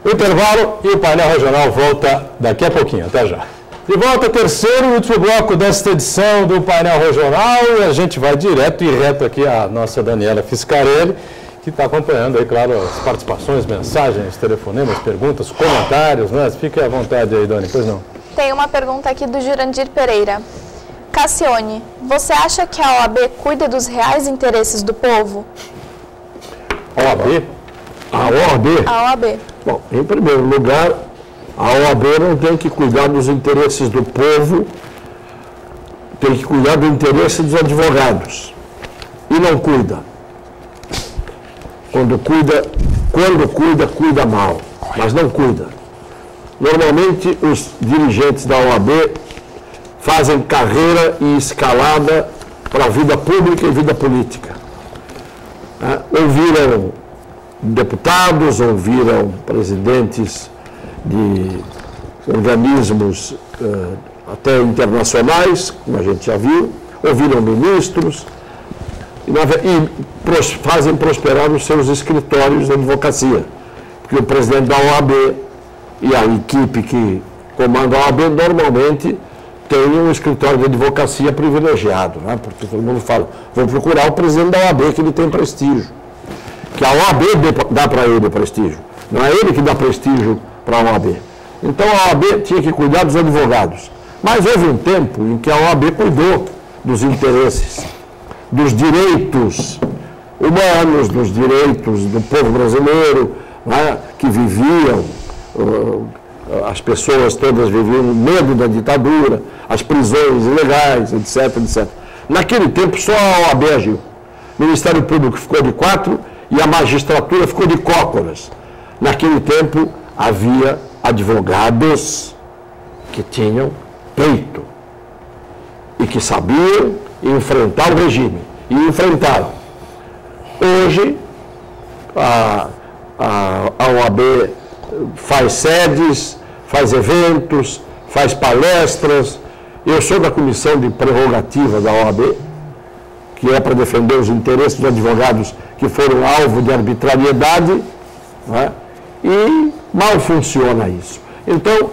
O intervalo e o painel regional volta daqui a pouquinho. Até já. De volta, terceiro e último bloco desta edição do painel regional, e a gente vai direto e reto aqui a nossa Daniela Fiscarelli, que está acompanhando aí, claro, as participações, mensagens, telefonemas, perguntas, comentários, né? Fique à vontade aí, Dani, pois não. Tem uma pergunta aqui do Jurandir Pereira. Cassione, você acha que a OAB cuida dos reais interesses do povo? OAB? A OAB? A OAB. Bom, em primeiro lugar, a OAB não tem que cuidar dos interesses do povo, tem que cuidar do interesse dos advogados. E não cuida. Quando cuida, cuida mal, mas não cuida. Normalmente, os dirigentes da OAB fazem carreira e escalada para a vida pública e vida política. Ouviram deputados, ouviram presidentes de organismos até internacionais, como a gente já viu, ouviram ministros e fazem prosperar os seus escritórios de advocacia. Porque o presidente da OAB e a equipe que comanda a OAB normalmente tem um escritório de advocacia privilegiado, né? Porque todo mundo fala, vou procurar o presidente da OAB que ele tem prestígio. Que a OAB dá para ele prestígio, não é ele que dá prestígio para a OAB. Então a OAB tinha que cuidar dos advogados. Mas houve um tempo em que a OAB cuidou dos interesses, dos direitos humanos, dos direitos do povo brasileiro, né, que viviam, as pessoas todas viviam no medo da ditadura, as prisões ilegais, etc, etc. Naquele tempo só a OAB agiu. O Ministério Público ficou de 4 e a magistratura ficou de cócoras. Naquele tempo havia advogados que tinham peito e que sabiam enfrentar o regime. E enfrentaram. Hoje, a OAB faz sedes, faz eventos, faz palestras. Eu sou da comissão de prerrogativa da OAB, que é para defender os interesses dos advogados que foram alvo de arbitrariedade, né? E mal funciona isso. Então,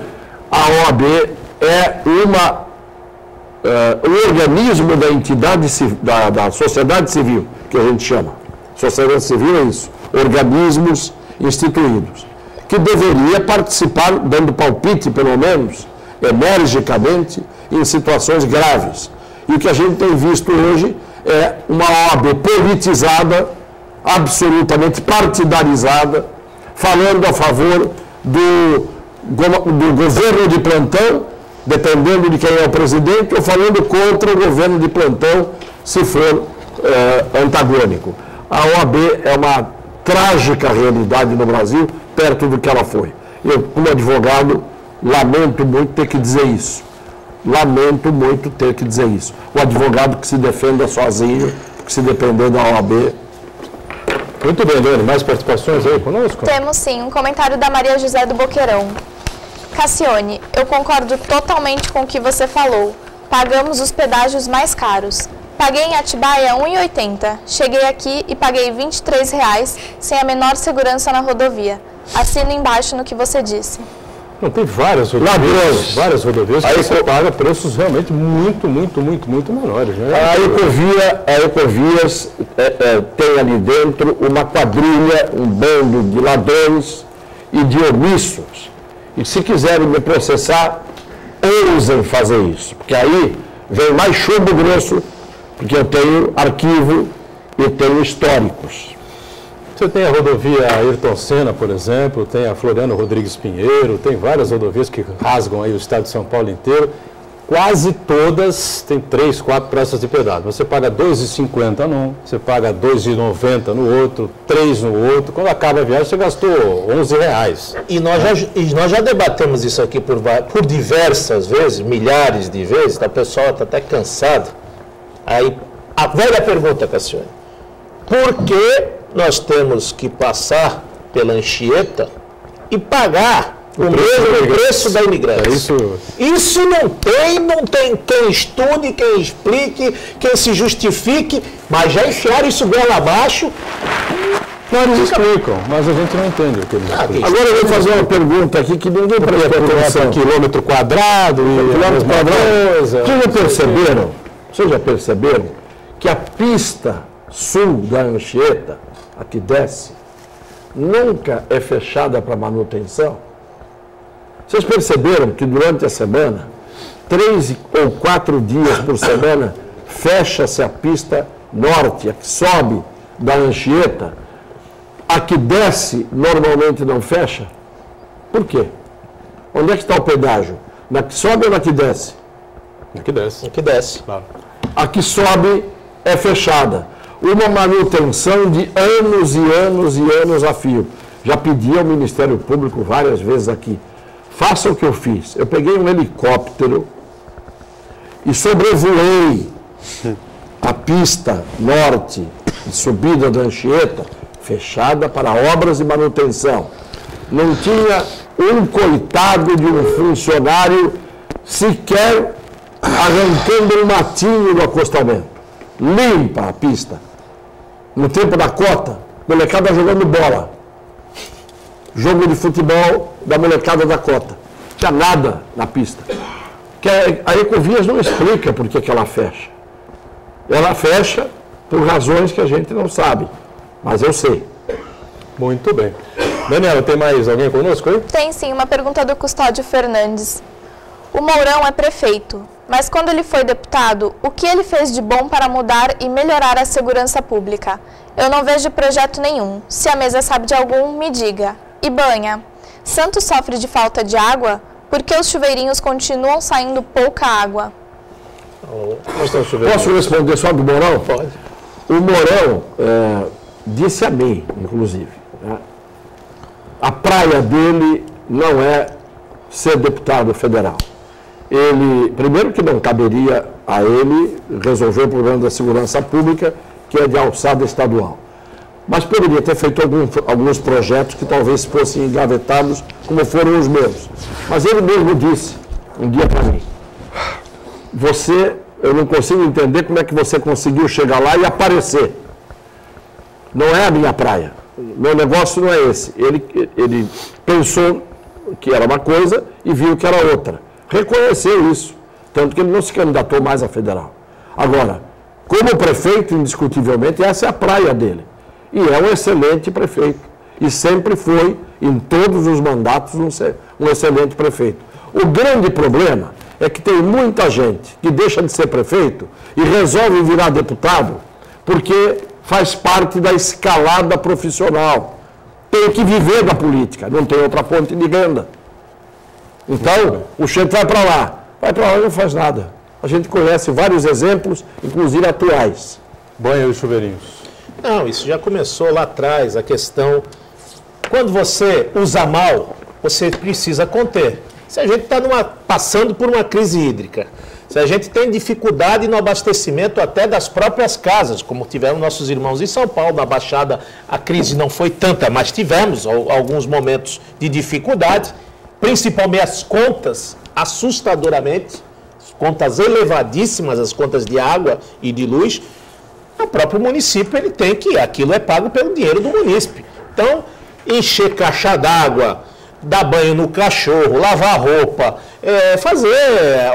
a OAB é um organismo da entidade, da sociedade civil, que a gente chama. Sociedade civil é isso, organismos instituídos, que deveria participar, dando palpite, pelo menos, energicamente, em situações graves. E o que a gente tem visto hoje é uma OAB politizada, absolutamente partidarizada, falando a favor do governo de plantão, dependendo de quem é o presidente, ou falando contra o governo de plantão, se for antagônico. A OAB é uma trágica realidade no Brasil, perto do que ela foi. Eu, como advogado, lamento muito ter que dizer isso. Lamento muito ter que dizer isso. O advogado que se defenda sozinho, que se depender da OAB. Muito bem, Dani. Mais participações aí conosco? Temos sim, um comentário da Maria José do Boqueirão. Cassione, eu concordo totalmente com o que você falou. Pagamos os pedágios mais caros. Paguei em Atibaia R$ 1,80. Cheguei aqui e paguei R$ 23,00 sem a menor segurança na rodovia. Assino embaixo no que você disse. Não, tem várias rodovias que você paga preços realmente muito menores. Né? A Ecovias tem ali dentro uma quadrilha, um bando de ladrões e de omissos. E se quiserem me processar, ousem fazer isso. Porque aí vem mais chumbo grosso, porque eu tenho arquivo e tenho históricos. Você tem a rodovia Ayrton Senna, por exemplo, tem a Floriano Rodrigues Pinheiro, tem várias rodovias que rasgam aí o estado de São Paulo inteiro. Quase todas têm 3, 4 praças de pedágio. Você paga R$ 2,50 num, você paga R$ 2,90 no outro, 3 no outro. Quando acaba a viagem, você gastou R$ 11. E nós já debatemos isso aqui por diversas vezes, milhares de vezes, o pessoal está até cansado. Aí, a velha pergunta, Cassione, por que nós temos que passar pela Anchieta e pagar o mesmo preço da imigrância? Isso não tem quem estude, quem explique, quem se justifique, mas já enfiaram isso goela abaixo. Não, eles explicam, mas a gente não entende o que eles explicam. Agora eu vou fazer uma pergunta aqui que ninguém prestou atenção. Quilômetro quadrado e quilômetro quadrado. Vocês já perceberam que a pista sul da Anchieta, a que desce, nunca é fechada para manutenção? Vocês perceberam que durante a semana, 3 ou 4 dias por semana, fecha-se a pista norte, a que sobe da Anchieta, a que desce normalmente não fecha? Por quê? Onde é que está o pedágio? Na que sobe ou na que desce? Na que desce. Na que desce. Claro. A que sobe é fechada. Uma manutenção de anos e anos e anos a fio. Já pedi ao Ministério Público várias vezes aqui. Faça o que eu fiz. Eu peguei um helicóptero e sobrevoei a pista norte de subida da Anchieta, fechada para obras e manutenção. Não tinha um coitado de um funcionário sequer arrancando um matinho do acostamento. Limpa a pista. No tempo da cota, molecada jogando bola. Jogo de futebol da molecada da cota. Não tinha nada na pista. Que a Ecovias não explica por que ela fecha. Ela fecha por razões que a gente não sabe. Mas eu sei. Muito bem. Daniela, tem mais alguém conosco aí? Tem sim, uma pergunta do Custódio Fernandes. O Mourão é prefeito, mas quando ele foi deputado, o que ele fez de bom para mudar e melhorar a segurança pública? Eu não vejo projeto nenhum. Se a mesa sabe de algum, me diga. E Banha, Santos sofre de falta de água? Por que os chuveirinhos continuam saindo pouca água? Posso responder só do Mourão? Pode. O Mourão disse a mim, inclusive, né? A praia dele não é ser deputado federal. Ele, primeiro que não caberia a ele resolver o problema da segurança pública, que é de alçada estadual. Mas poderia ter feito alguns projetos que talvez fossem engavetados, como foram os meus. Mas ele mesmo disse, um dia para mim, eu não consigo entender como é que você conseguiu chegar lá e aparecer. Não é a minha praia. Meu negócio não é esse. Ele pensou que era uma coisa e viu que era outra. Reconheceu isso. Tanto que ele não se candidatou mais a federal. Agora, como prefeito, indiscutivelmente, essa é a praia dele. E é um excelente prefeito. E sempre foi, em todos os mandatos, um excelente prefeito. O grande problema é que tem muita gente que deixa de ser prefeito e resolve virar deputado porque faz parte da escalada profissional. Tem que viver da política, não tem outra fonte de renda. Então, o chefe vai para lá e não faz nada. A gente conhece vários exemplos, inclusive atuais. Banha e chuveirinhos. Não, isso já começou lá atrás, a questão... Quando você usa mal, você precisa conter. Se a gente está passando por uma crise hídrica, se a gente tem dificuldade no abastecimento até das próprias casas, como tiveram nossos irmãos em São Paulo, na Baixada a crise não foi tanta, mas tivemos alguns momentos de dificuldade, principalmente as contas, assustadoramente, contas elevadíssimas, as contas de água e de luz, o próprio município ele tem que, aquilo é pago pelo dinheiro do munícipe. Então, encher caixa d'água, dar banho no cachorro, lavar roupa, fazer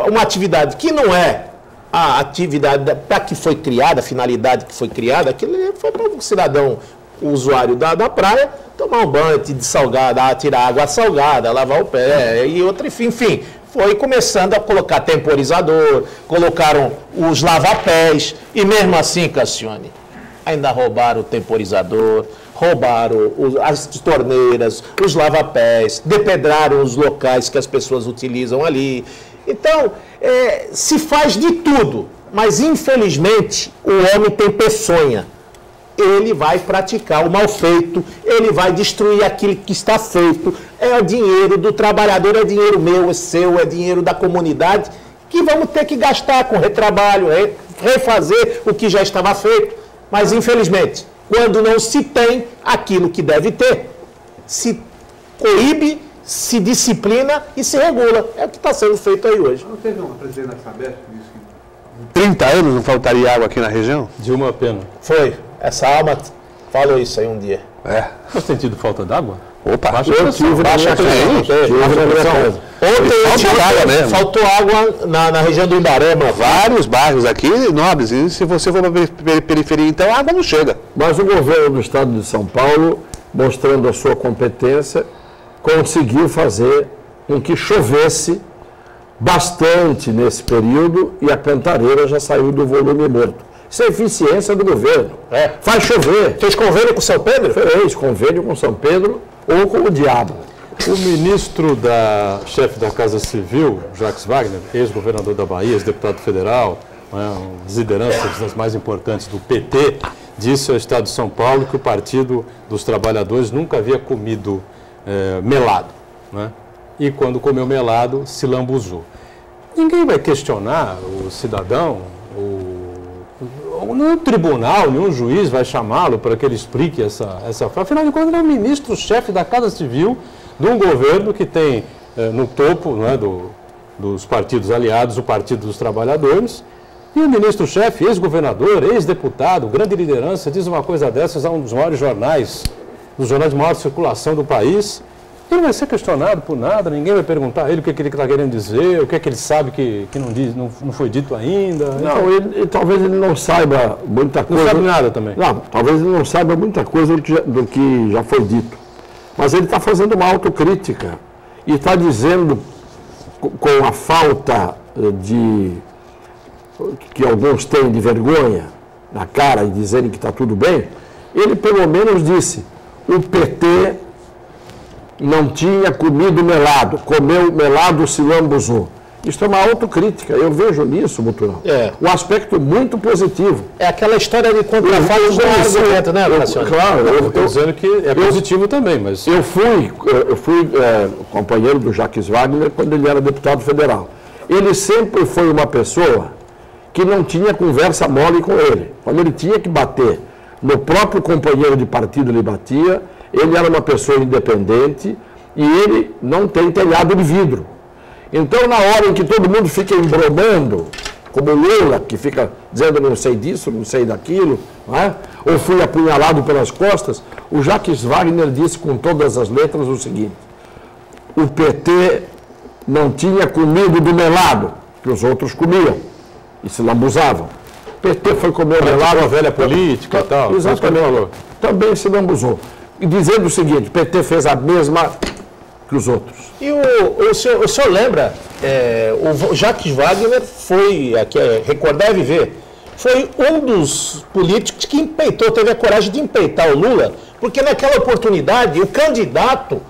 uma atividade que não é a atividade para que foi criada, a finalidade que foi criada, aquilo foi para o cidadão, o usuário da praia, tomar um banho de salgada, tirar água salgada, lavar o pé e outra, enfim, foi começando a colocar temporizador, colocaram os lavapés, e mesmo assim, Cassione, ainda roubaram o temporizador, roubaram as torneiras, os lava-pés, depedraram os locais que as pessoas utilizam ali. Então, se faz de tudo, mas infelizmente o homem tem peçonha. Ele vai praticar o mal feito, ele vai destruir aquilo que está feito. É o dinheiro do trabalhador, é dinheiro meu, é seu, é dinheiro da comunidade, que vamos ter que gastar com retrabalho, refazer o que já estava feito. Mas, infelizmente, quando não se tem aquilo que deve ter, se coíbe, se disciplina e se regula. É o que está sendo feito aí hoje. Não teve uma presidente da Sabesp que disse que 30 anos não faltaria água aqui na região? Dilma Pena. Foi. Essa alma falou isso aí um dia. Mas tem tido falta d'água? Opa, Baixa eu pressão. tive Baixa pressão. Ontem faltou água na região do Imbarema. vários bairros aqui nobres, e se você for para a periferia, então a água não chega. Mas o governo do estado de São Paulo, mostrando a sua competência, conseguiu fazer com que chovesse bastante nesse período e a Cantareira já saiu do volume morto. Isso é eficiência do governo. Faz chover. Fez convênio com São Pedro? Fez convênio com São Pedro ou com o diabo. O ministro chefe da Casa Civil, Jacques Wagner, ex-governador da Bahia, ex-deputado federal, as lideranças das mais importantes do PT, disse ao Estado de São Paulo que o Partido dos Trabalhadores nunca havia comido melado. E quando comeu melado, se lambuzou. Ninguém vai questionar o cidadão, nenhum tribunal, nenhum juiz vai chamá-lo para que ele explique essa frase. Afinal de contas, ele é o ministro-chefe da Casa Civil de um governo que tem no topo dos partidos aliados o Partido dos Trabalhadores. E o ministro-chefe, ex-governador, ex-deputado, grande liderança, diz uma coisa dessas a um dos maiores jornais, dos jornais de maior circulação do país. Ele vai ser questionado por nada, ninguém vai perguntar a ele o que ele está querendo dizer, o que é que ele sabe que não foi dito ainda. Não, talvez ele não saiba muita coisa. Não sabe nada também. Não, talvez ele não saiba muita coisa do que já foi dito. Mas ele está fazendo uma autocrítica e está dizendo, com a falta que alguns têm de vergonha na cara e dizerem que está tudo bem, ele pelo menos disse, o PT não tinha comido melado, comeu melado, se lambuzou. Isso é uma autocrítica, eu vejo nisso, Buturão, um aspecto muito positivo. É aquela história de contrafatos do argumento, né, Cassiano? Claro, eu Estou dizendo que é positivo também, mas... Eu fui companheiro do Jacques Wagner quando ele era deputado federal. Ele sempre foi uma pessoa que não tinha conversa mole com ele. Quando ele tinha que bater no próprio companheiro de partido, ele batia. Ele era uma pessoa independente e ele não tem telhado de vidro. Então, na hora em que todo mundo fica embromando, como o Lula, que fica dizendo não sei disso, não sei daquilo, não é? Ou fui apunhalado pelas costas, o Jacques Wagner disse com todas as letras o seguinte, o PT não tinha comido do melado, que os outros comiam e se lambuzavam. O PT foi comer o melado. A velha política e tal. Exatamente. Também se lambuzou. E dizendo o seguinte, o PT fez a mesma que os outros. E o senhor lembra, o Jacques Wagner foi, recordar é viver, foi um dos políticos que teve a coragem de empeitar o Lula, porque naquela oportunidade o candidato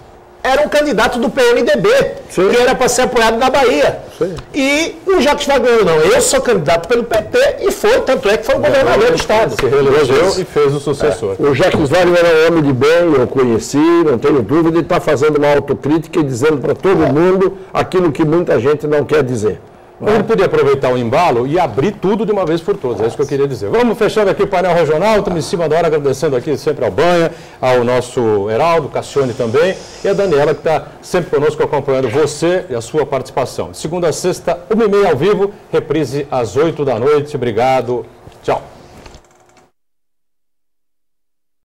era um candidato do PMDB, Sim. que era para ser apoiado na Bahia. Sim. E o Jacques Wagner, não, eu sou candidato pelo PT e foi, tanto é que foi o governador do estado. Se reelegeu e fez o sucessor. O Jacques Wagner é um homem de bem, eu conheci, não tenho dúvida, ele está fazendo uma autocrítica e dizendo para todo mundo aquilo que muita gente não quer dizer. Ele podia aproveitar o embalo e abrir tudo de uma vez por todas, é isso que eu queria dizer. Vamos fechando aqui o painel regional, estamos em cima da hora, agradecendo aqui sempre ao Banha, ao nosso Heraldo, Cassione também, e a Daniela que está sempre conosco acompanhando você e a sua participação. De segunda a sexta, 1h30 ao vivo, reprise às 8 da noite. Obrigado, tchau.